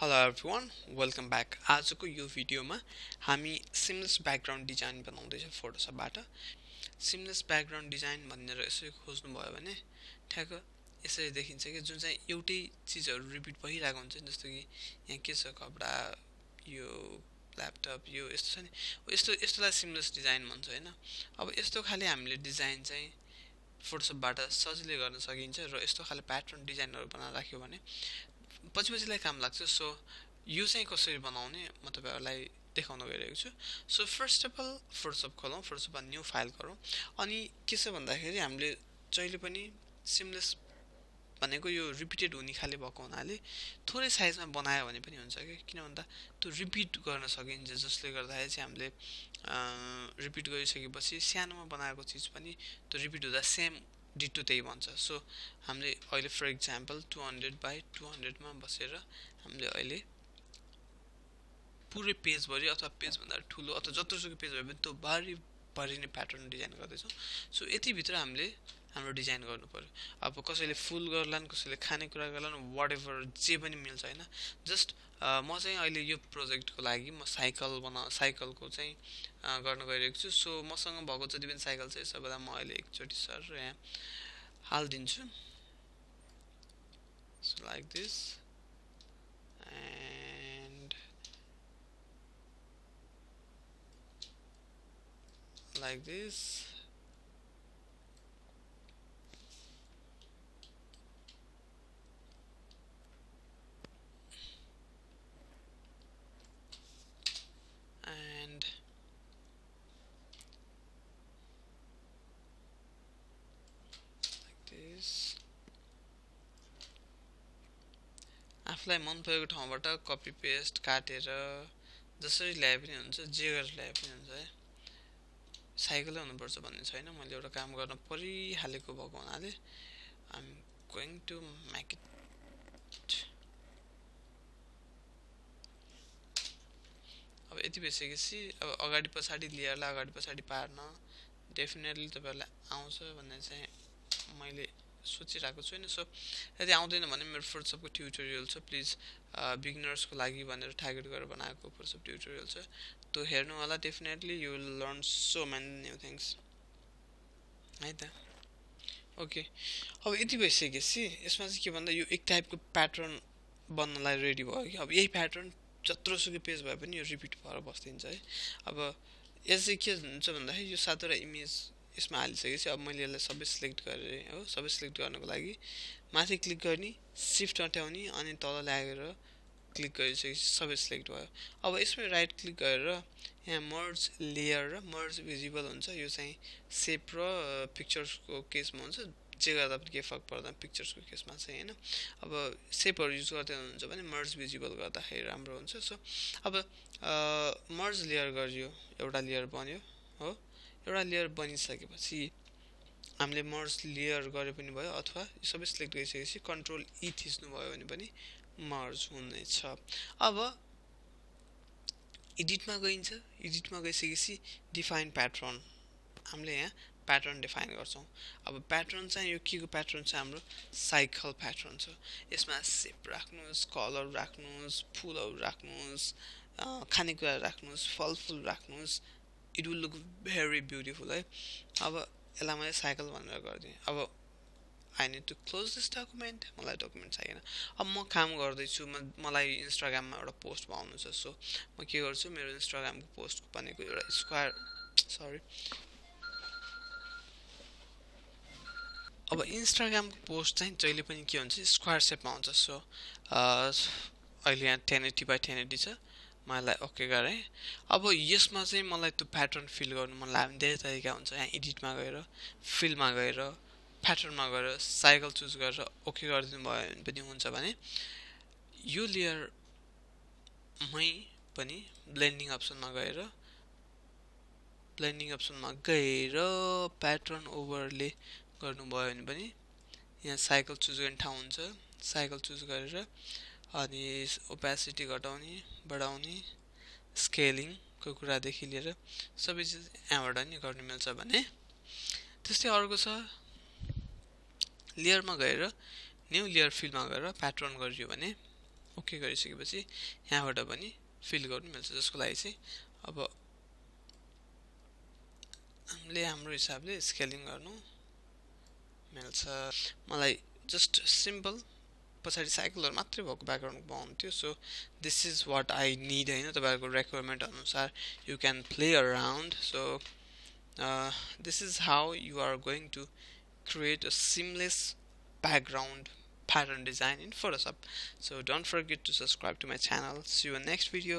Hello everyone welcome back. आजको यो भिडियोमा हामी सिमलेस ब्याकग्राउन्ड डिजाइन बनाउँदैछौँ फोटोसपबाट। सिमलेस ब्याकग्राउन्ड डिजाइन भनेर यसरी खोज्नुभयो भने ठ्याक्क यसरी देखिन्छ कि जुन चाहिँ एउटै चिजहरू रिपिट भइरहेको हुन्छ। जस्तो कि यहाँ के छ, कपडा, यो ल्यापटप, यो यस्तो छ नि, यस्तोलाई सिमलेस डिजाइन भन्छ होइन। अब यस्तो खाले हामीले डिजाइन चाहिँ फोटोसपबाट सजिलै गर्न सकिन्छ र यस्तो खाले प्याटर्न डिजाइनहरू बनाएर राख्यो भने पछिलाई काम लाग्छ। सो यो चाहिँ कसरी बनाउने म तपाईँहरूलाई देखाउन गइरहेको छु। So first of all Photoshop खोलौँ, फोटोसपमा न्यू फाइल गरौँ। अनि के छ भन्दाखेरि हामीले जहिले पनि सिमलेस भनेको यो रिपिटेड हुने खाले भएको हुनाले थोरै साइजमा बनायो भने पनि हुन्छ कि, किन भन्दा त्यो रिपिट गर्न सकिन्छ, जसले गर्दाखेरि चाहिँ हामीले रिपिट गरिसकेपछि सानोमा बनाएको चिज पनि त्यो रिपिट हुँदा सेम डिटो त्यही भन्छ। सो हामीले अहिले फर इक्जाम्पल 200 बाई 200 मा बसेर हामीले अहिले पुरै पेजभरि अथवा पेजभन्दा ठुलो अथवा जत्रोसुकै पेज भए पनि त्यो भरि नै प्याटर्न डिजाइन गर्दैछौँ। सो यतिभित्र हामीले हाम्रो डिजाइन गर्नु पर्यो। अब कसैले फुल गर्लान्, कसैले खानेकुरा गर्लान्, वाट एभर जे पनि मिल्छ होइन। जस्ट म चाहिँ अहिले यो प्रोजेक्टको लागि म साइकलको चाहिँ गर्न गइरहेको छु। सो मसँग भएको जति पनि साइकल छ यो सबैलाई म अहिले एकचोटि सर यहाँ हालिदिन्छु। So like this and like this and like this। आफूलाई मन परेको ठाउँबाट कपी पेस्ट काटेर जसरी ल्याए पनि हुन्छ, जे गरेर ल्याए पनि हुन्छ है। साइकलै हुनुपर्छ भन्ने छैन। मैले एउटा काम गर्न परिहालेको भएको हुनाले I am going to make it. अब यति भइसकेपछि अब अगाडि पछाडि लेयरलाई अगाडि पछाडि पार्न डेफिनेटली तपाईँहरूलाई आउँछ भन्ने चाहिँ मैले सोचिरहेको छु होइन। सो यदि आउँदैन भने मेरो फोटोसपको ट्युटोरियल छ, प्लिज बिगिनर्सको लागि भनेर टार्गेट गरेर बनाएको फोटोसप ट्युटोरियल छ, त्यो हेर्नु होला। Definitely you will learn so many new things है त। ओके, अब यति भइसकेपछि यसमा चाहिँ के भन्दा यो एक टाइपको प्याटर्न बन्नलाई रेडी भयो कि। अब यही प्याटर्न जत्रोसुकै पेज भए पनि यो रिपिट भएर बस्दिन्छ है। अब यसले चाहिँ के हुन्छ भन्दाखेरि यो सातवटा इमेज यसमा हालिसकेपछि अब मैले यसलाई सबै सिलेक्ट गरेँ हो। सबै सिलेक्ट गर्नको लागि माथि क्लिक गर्ने, सिफ्ट हटाउने अनि तल ल्याएर क्लिक गरिसकेपछि सबै सिलेक्ट भयो। अब यसमा राइट क्लिक गरेर यहाँ मर्ज लेयर र मर्ज भिजिबल हुन्छ। यो चाहिँ सेप र पिक्चर्सको केसमा हुन्छ, जे गर्दा पनि केही फरक पर्दैन पिक्चर्सको केसमा चाहिँ होइन। अब सेपहरू युज गर्दै हुनुहुन्छ भने मर्ज भिजिबल गर्दाखेरि राम्रो हुन्छ। सो अब मर्ज लेयर गरियो, एउटा लेयर बन्यो हो। एउटा लेयर बनिसकेपछि हामीले मर्ज लेयर गरे पनि भयो, अथवा सबै सिलेक्ट गरिसकेपछि कन्ट्रोल ई थिच्नु भयो भने पनि मर्ज हुनेछ। अब एडिटमा गइन्छ। एडिटमा गइसकेपछि डिफाइन प्याटर्न, हामीले यहाँ प्याटर्न डिफाइन गर्छौँ। अब प्याटर्न चाहिँ यो के को प्याटर्न छ, हाम्रो साइकल प्याटर्न छ। यसमा सेप राख्नुहोस्, कलर राख्नुहोस्, फुलहरू राख्नुहोस्, खानेकुरा राख्नुहोस्, फलफुल राख्नुहोस्। It will look very beautiful है। अब यसलाई मैले साइकल भनेर गरिदिएँ। अब I need to close this document, मलाई डकुमेन्ट चाहिएन। अब म काम गर्दैछु, मलाई इन्स्टाग्राममा एउटा पोस्ट बनाउनु छ। सो म के गर्छु, मेरो इन्स्टाग्रामको पोस्ट भनेको एउटा स्क्वायर अब इन्स्टाग्रामको पोस्ट चाहिँ जहिले पनि के हुन्छ, स्क्वायर सेपमा हुन्छ। सो अहिले यहाँ 1080 बाई 1080 छ, म यसलाई ओके गरेँ। अब यसमा चाहिँ मलाई त्यो प्याटर्न फिल गर्नु मन लाग्यो भने धेरै तरिका हुन्छ। यहाँ एडिटमा गएर, फिलमा गएर, प्याटर्नमा गएर साइकल चुज गरेर ओके गरिदिनु भयो भने पनि हुन्छ। भने यो लेयरमै पनि ब्लेन्डिङ अप्सनमा गएर प्याटर्न ओभरले गर्नुभयो भने पनि यहाँ साइकल चुज गर्ने ठाउँ हुन्छ। साइकल चुज गरेर अनि ओपेसिटी घटाउने, बढाउने, स्केलिङको कुरादेखि लिएर सबै चिज यहाँबाट नि गर्न मिल्छ। भने त्यस्तै अर्को छ, लेयरमा गएर न्यू लेयर फिलमा गएर प्याटर्न गरियो भने ओके गरिसकेपछि यहाँबाट पनि फिल गर्नु मिल्छ, जसको लागि चाहिँ अब हामीले हाम्रो हिसाबले स्केलिङ गर्नु मिल्छ। मलाई जस्ट सिम्पल पछाडि साइकलहरू मात्रै भएको ब्याकग्राउन्ड पाउँथ्यो। So this is what I need होइन, तपाईँहरूको रिक्वायरमेन्ट अनुसार you can play around. So this is how you are going to create a seamless background pattern design in Photoshop. So don't forget to subscribe to my channel. See you in next video.